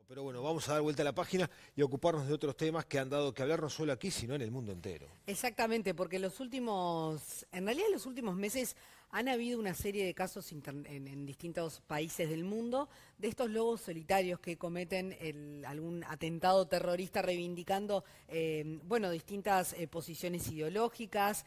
Pero bueno, vamos a dar vuelta a la página y ocuparnos de otros temas que han dado que hablar no solo aquí, sino en el mundo entero. Exactamente, porque en realidad en los últimos meses han habido una serie de casos en distintos países del mundo de estos lobos solitarios que cometen algún atentado terrorista reivindicando, bueno, distintas posiciones ideológicas,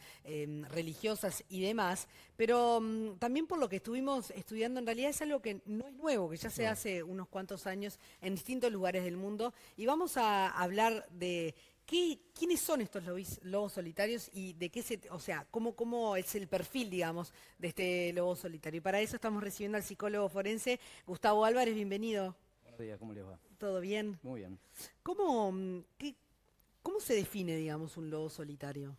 religiosas y demás. Pero también por lo que estuvimos estudiando, en realidad es algo que no es nuevo, que ya se hace unos cuantos años en distintos lugares del mundo. Y vamos a hablar de ¿quiénes son estos lobos solitarios y de qué o sea, cómo es el perfil, digamos, de este lobo solitario? Y para eso estamos recibiendo al psicólogo forense Gustavo Álvarez, bienvenido. Buenos días, ¿cómo les va? ¿Todo bien? Muy bien. ¿Cómo se define, digamos, un lobo solitario?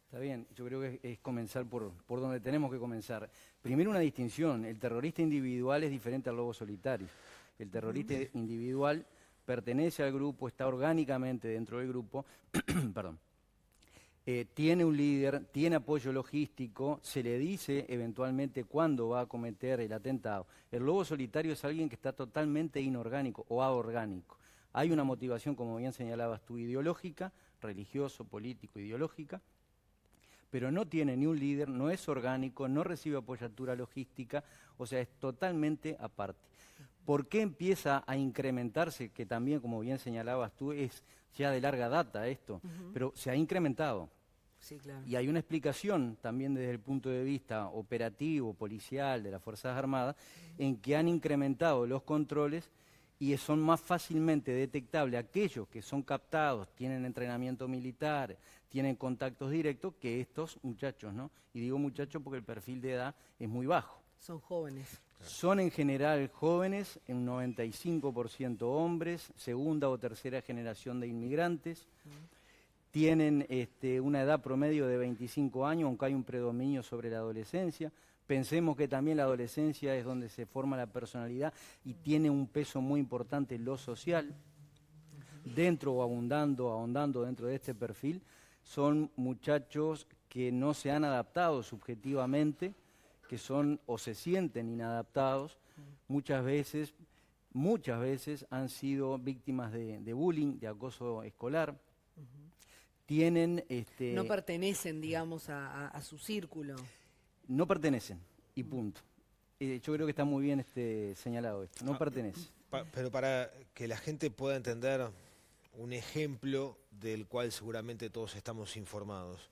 Está bien, yo creo que es comenzar por donde tenemos que comenzar. Primero una distinción, el terrorista individual es diferente al lobo solitario. El terrorista individual pertenece al grupo, está orgánicamente dentro del grupo, perdón. Tiene un líder, tiene apoyo logístico, se le dice eventualmente cuándo va a cometer el atentado. El lobo solitario es alguien que está totalmente inorgánico o aorgánico. Hay una motivación, como bien señalabas tú, ideológica, religioso, político, ideológica, pero no tiene ni un líder, no es orgánico, no recibe apoyatura logística, o sea, es totalmente aparte. ¿Por qué empieza a incrementarse? Que también, como bien señalabas tú, es ya de larga data esto, pero se ha incrementado. Sí, claro. Y hay una explicación también desde el punto de vista operativo, policial, de las Fuerzas Armadas, en que han incrementado los controles y son más fácilmente detectables aquellos que son captados, tienen entrenamiento militar, tienen contactos directos, que estos muchachos, ¿no? Y digo muchachos porque el perfil de edad es muy bajo. Son jóvenes. Son en general jóvenes, un 95% hombres, segunda o tercera generación de inmigrantes. Tienen una edad promedio de 25 años, aunque hay un predominio sobre la adolescencia. Pensemos que también la adolescencia es donde se forma la personalidad y tiene un peso muy importante en lo social. Dentro o ahondando dentro de este perfil, son muchachos que no se han adaptado subjetivamente, que son o se sienten inadaptados, muchas veces han sido víctimas de bullying, de acoso escolar. Tienen No pertenecen, digamos, a su círculo. no pertenecen, y punto. Yo creo que está muy bien señalado esto, no pertenece. Pero para que la gente pueda entender un ejemplo del cual seguramente todos estamos informados.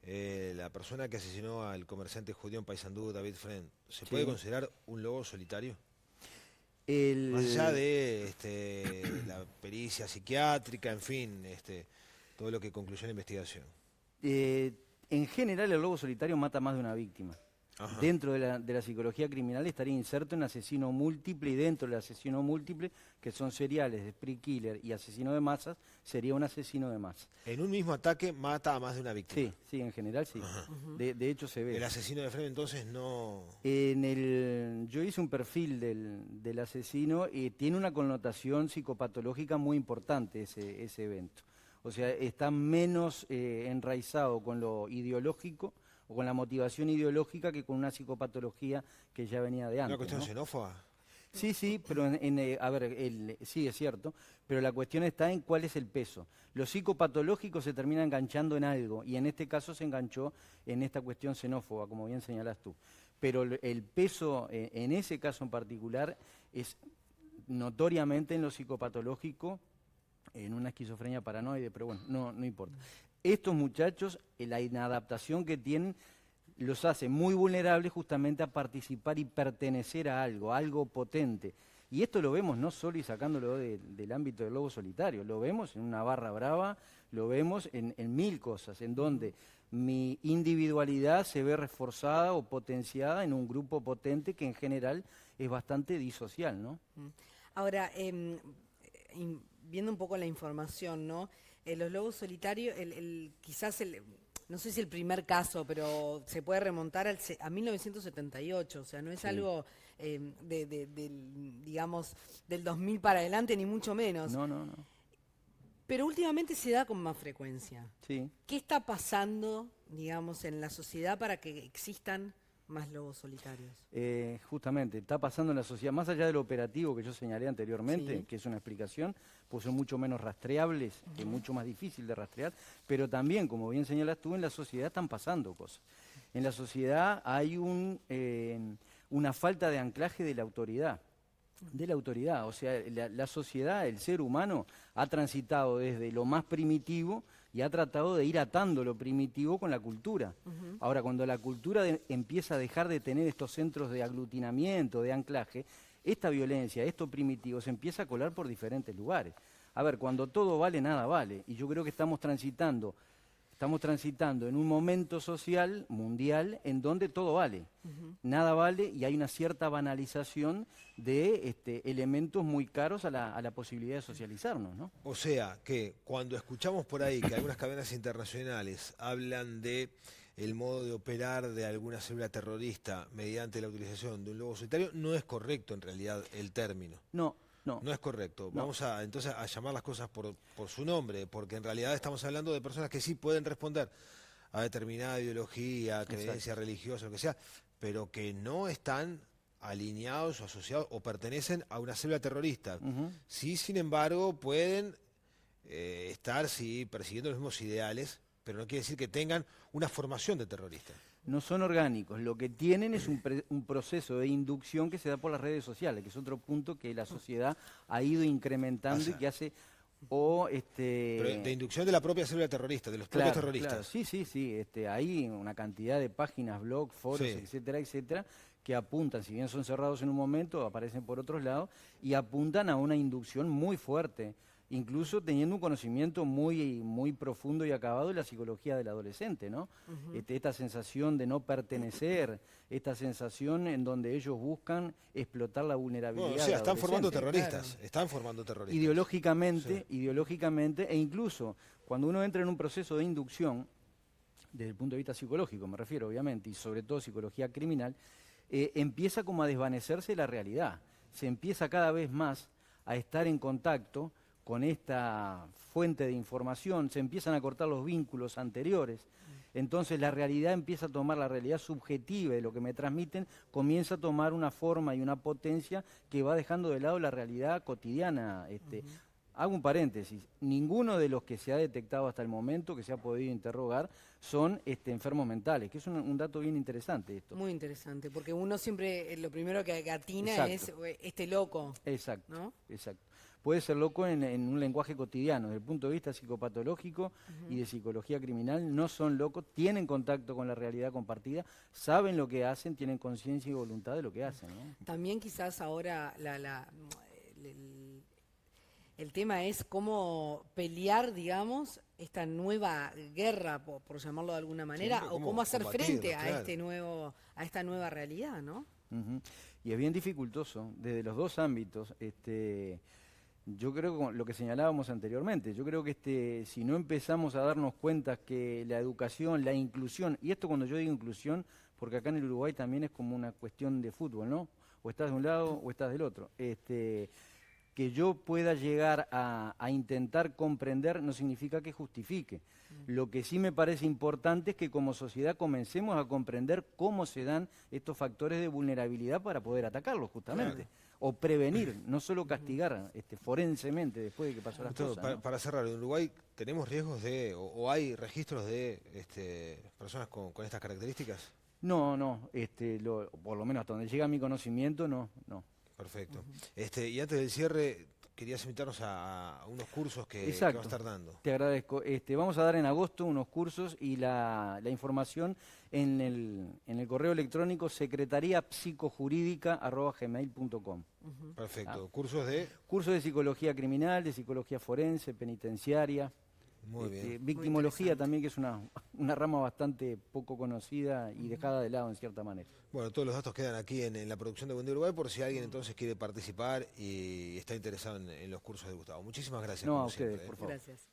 La persona que asesinó al comerciante judío en Paysandú, David Fren, ¿se puede considerar un lobo solitario? Más allá de la pericia psiquiátrica, en fin, todo lo que concluyó la investigación. En general el lobo solitario mata más de una víctima. Ajá. Dentro de la psicología criminal estaría inserto en asesino múltiple, y dentro del asesino múltiple, que son seriales, spree killer y asesino de masas, sería un asesino de masas. En un mismo ataque mata a más de una víctima. Sí, en general sí. De hecho se ve. El asesino de Fren entonces no... Yo hice un perfil del asesino y tiene una connotación psicopatológica muy importante ese evento. O sea, está menos enraizado con lo ideológico o con la motivación ideológica que con una psicopatología que ya venía de antes. ¿Una cuestión ¿no? xenófoba? Sí, pero a ver, sí es cierto, pero la cuestión está en cuál es el peso. Lo psicopatológico se termina enganchando en algo, y en este caso se enganchó en esta cuestión xenófoba, como bien señalás tú. Pero el peso en ese caso en particular es notoriamente en lo psicopatológico, en una esquizofrenia paranoide, pero bueno, no importa. Estos muchachos, la inadaptación que tienen, los hace muy vulnerables justamente a participar y pertenecer a algo potente. Y esto lo vemos no solo y sacándolo del ámbito del lobo solitario, lo vemos en una barra brava, lo vemos en mil cosas, en donde mi individualidad se ve reforzada o potenciada en un grupo potente que en general es bastante disocial, ¿no? Ahora, viendo un poco la información, ¿no? Los lobos solitarios, quizás no sé si el primer caso, pero se puede remontar a 1978, o sea, no es algo digamos, del 2000 para adelante, ni mucho menos. No. Pero últimamente se da con más frecuencia. Sí. ¿Qué está pasando, digamos, en la sociedad para que existan más lobos solitarios? Justamente, está pasando en la sociedad, más allá del operativo que yo señalé anteriormente, Sí. que es una explicación, pues son mucho menos rastreables, que es mucho más difícil de rastrear, pero también, como bien señalas tú, en la sociedad están pasando cosas. En la sociedad hay una falta de anclaje de la autoridad. O sea, la sociedad, el ser humano, ha transitado desde lo más primitivo y ha tratado de ir atando lo primitivo con la cultura. Ahora, cuando la cultura empieza a dejar de tener estos centros de aglutinamiento, de anclaje, esta violencia, esto primitivo, se empieza a colar por diferentes lugares. A ver, cuando todo vale, nada vale. Y yo creo que estamos transitando en un momento social, mundial, en donde todo vale. Nada vale y hay una cierta banalización de elementos muy caros a la posibilidad de socializarnos, ¿no? O sea, que cuando escuchamos por ahí que algunas cadenas internacionales hablan de el modo de operar de alguna célula terrorista mediante la utilización de un lobo solitario, no es correcto en realidad el término. No. No es correcto. No. Vamos entonces a llamar las cosas por su nombre, porque en realidad estamos hablando de personas que sí pueden responder a determinada ideología, creencia religiosa, lo que sea, pero que no están alineados o asociados o pertenecen a una célula terrorista. Sí, sin embargo, pueden estar persiguiendo los mismos ideales, pero no quiere decir que tengan una formación de terrorista. No son orgánicos, lo que tienen es un proceso de inducción que se da por las redes sociales, que es otro punto que la sociedad ha ido incrementando y que hace... Pero de inducción de la propia célula terrorista, de los propios terroristas. Claro. Sí. Hay una cantidad de páginas, blogs, foros, etcétera, que apuntan, si bien son cerrados en un momento, aparecen por otros lados, y apuntan a una inducción muy fuerte, incluso teniendo un conocimiento muy profundo y acabado de la psicología del adolescente, ¿no? Esta sensación de no pertenecer, esta sensación en donde ellos buscan explotar la vulnerabilidad. Bueno, o sea, están formando terroristas, están formando terroristas. Ideológicamente, e incluso cuando uno entra en un proceso de inducción, desde el punto de vista psicológico me refiero obviamente, y sobre todo psicología criminal, empieza como a desvanecerse la realidad, se empieza cada vez más a estar en contacto con esta fuente de información, se empiezan a cortar los vínculos anteriores, entonces la realidad empieza a tomar, la realidad subjetiva de lo que me transmiten, comienza a tomar una forma y una potencia que va dejando de lado la realidad cotidiana. Hago un paréntesis, ninguno de los que se ha detectado hasta el momento, que se ha podido interrogar, son enfermos mentales, que es un dato bien interesante esto. Muy interesante, porque uno siempre, lo primero que atina es este loco. Exacto, ¿no? exacto. Puede ser loco en un lenguaje cotidiano, desde el punto de vista psicopatológico y de psicología criminal, no son locos, tienen contacto con la realidad compartida, saben lo que hacen, tienen conciencia y voluntad de lo que hacen, ¿no? También quizás ahora el tema es cómo pelear, digamos, esta nueva guerra, por llamarlo de alguna manera, Sí, o cómo hacer frente a claro. a esta nueva realidad, ¿no? Y es bien dificultoso, desde los dos ámbitos. Yo creo que lo que señalábamos anteriormente, yo creo que si no empezamos a darnos cuenta que la educación, la inclusión, y esto cuando yo digo inclusión, porque acá en el Uruguay también es como una cuestión de fútbol, ¿no? O estás de un lado o estás del otro. Que yo pueda llegar a intentar comprender no significa que justifique. Lo que sí me parece importante es que como sociedad comencemos a comprender cómo se dan estos factores de vulnerabilidad para poder atacarlos justamente. Claro. O prevenir, no solo castigar forensemente después de que pasó las cosas. ¿No? Para cerrar, en Uruguay tenemos riesgos o hay registros de personas con estas características. No, por lo menos hasta donde llega mi conocimiento, no. Perfecto. Y antes del cierre, querías invitarnos a unos cursos que va a estar dando. Te agradezco. Vamos a dar en agosto unos cursos y la información en el correo electrónico secretariapsicojurídica@gmail.com. Perfecto. ¿Cursos de? Cursos de psicología criminal, de psicología forense, penitenciaria. Muy bien. Victimología también, que es una rama bastante poco conocida y dejada de lado en cierta manera. Bueno, todos los datos quedan aquí en la producción de Buen Día Uruguay por si alguien entonces quiere participar y está interesado en los cursos de Gustavo. Muchísimas gracias. No, como a ustedes, siempre, por favor. Gracias.